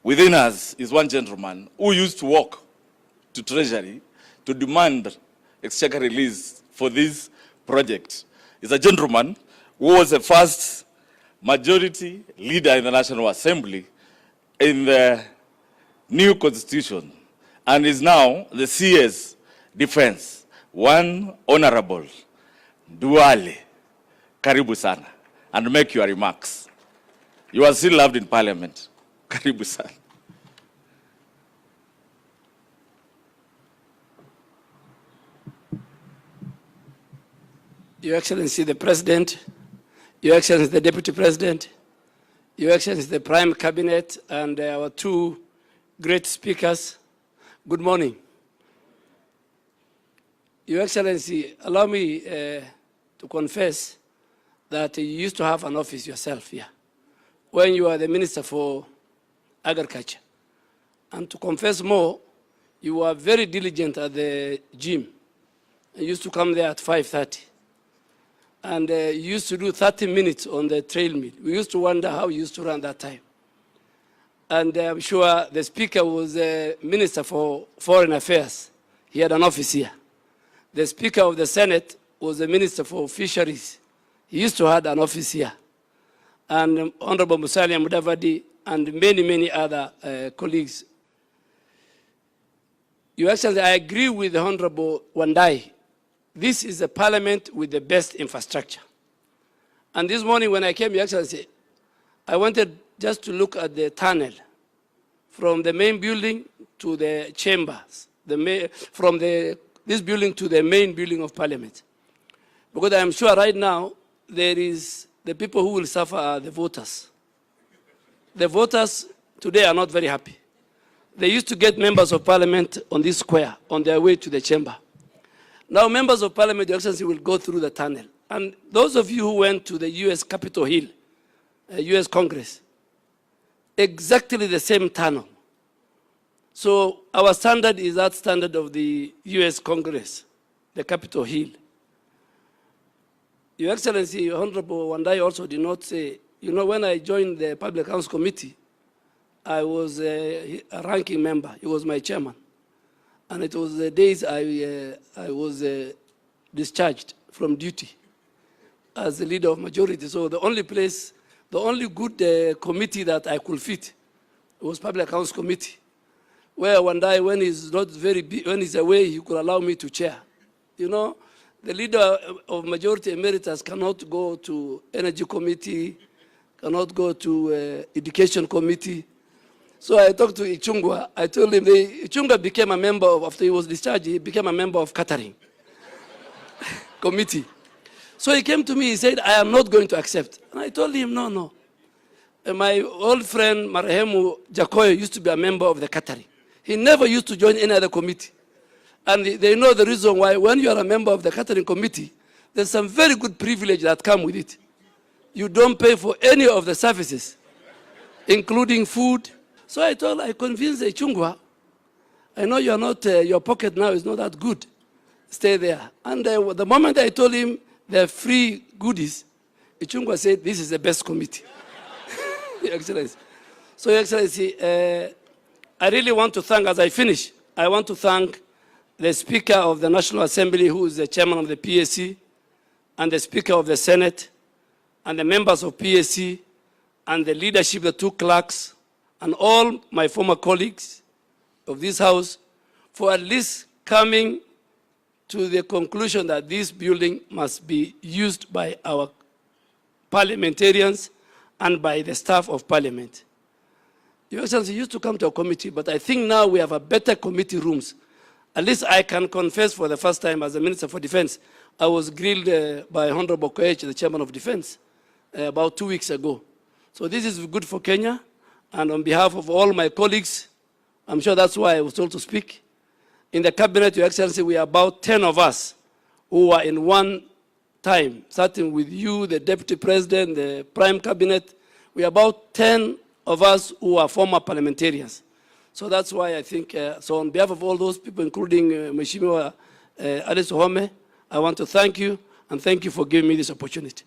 within us is one gentleman who used to walk to Treasury to demand exchequer release for this project. He's a gentleman who was the first majority leader in the National Assembly in the new constitution and is now the CS Defense. One Honorable Duale, karibu sana, and make your remarks. You are still loved in Parliament. Karibu sana. Your Excellency the President, Your Excellency the Deputy President, Your Excellency the Prime Cabinet, and our two great speakers, good morning. Your Excellency, allow me to confess that you used to have an office yourself here when you were the Minister for Agriculture. And to confess more, you were very diligent at the gym. You used to come there at 5:30. And you used to do 30 minutes on the trail mill. We used to wonder how you used to run that time. And I'm sure the Speaker was the Minister for Foreign Affairs. He had an office here. The Speaker of the Senate was the Minister for Fisheries. He used to have an office here. And Honorable Musalia Mudavadi and many, many other colleagues. Your Excellency, I agree with the Honorable Wandai. This is a parliament with the best infrastructure. And this morning when I came, Your Excellency, I wanted just to look at the tunnel from the main building to the chambers, from this building to the main building of Parliament. Because I am sure right now there is the people who will suffer are the voters. The voters today are not very happy. They used to get members of Parliament on this square on their way to the chamber. Now members of Parliament, Your Excellency, will go through the tunnel. And those of you who went to the US Capitol Hill, US Congress, exactly the same tunnel. So our standard is that standard of the US Congress, the Capitol Hill. Your Excellency, Honorable Wandai also did not say, you know, when I joined the Public Accounts Committee, I was a ranking member. He was my chairman. And it was the days I was discharged from duty as the leader of majority. So the only place, the only good committee that I could fit was Public Accounts Committee, where one day when he's not very big, when he's away, he could allow me to chair. You know, the leader of majority emeritus cannot go to Energy Committee, cannot go to Education Committee. So I talked to Ichungwa. I told him, Ichungwa became a member of, after he was discharged, he became a member of Catering Committee. So he came to me, he said, I am not going to accept. And I told him, no. And my old friend, Marehemu Jakoyo, used to be a member of the Catering. He never used to join any other committee. And they know the reason why. When you are a member of the Catering Committee, there's some very good privilege that come with it. You don't pay for any of the services, including food. So I convinced Ichungwa, I know you're not, your pocket now is not that good. Stay there. And the moment I told him there are free goodies, Ichungwa said, this is the best committee. Your Excellency. So, Your Excellency, I really want to thank, as I finish, I want to thank the Speaker of the National Assembly, who is the chairman of the PSC, and the Speaker of the Senate, and the members of PSC, and the leadership, the two clerks, and all my former colleagues of this House for at least coming to the conclusion that this building must be used by our parliamentarians and by the staff of Parliament. Your Excellency used to come to a committee, but I think now we have a better committee rooms. At least I can confess for the first time as a Minister for Defense, I was grilled by Honorable Koech, the Chairman of Defense, about 2 weeks ago. So this is good for Kenya. And on behalf of all my colleagues, I'm sure that's why I was told to speak. In the Cabinet, Your Excellency, we are about 10 of us who are in one time, starting with you, the Deputy President, the Prime Cabinet. We are about 10 of us who are former parliamentarians. So that's why I think, so on behalf of all those people, including Mheshimiwa Aden Duale, I want to thank you and thank you for giving me this opportunity.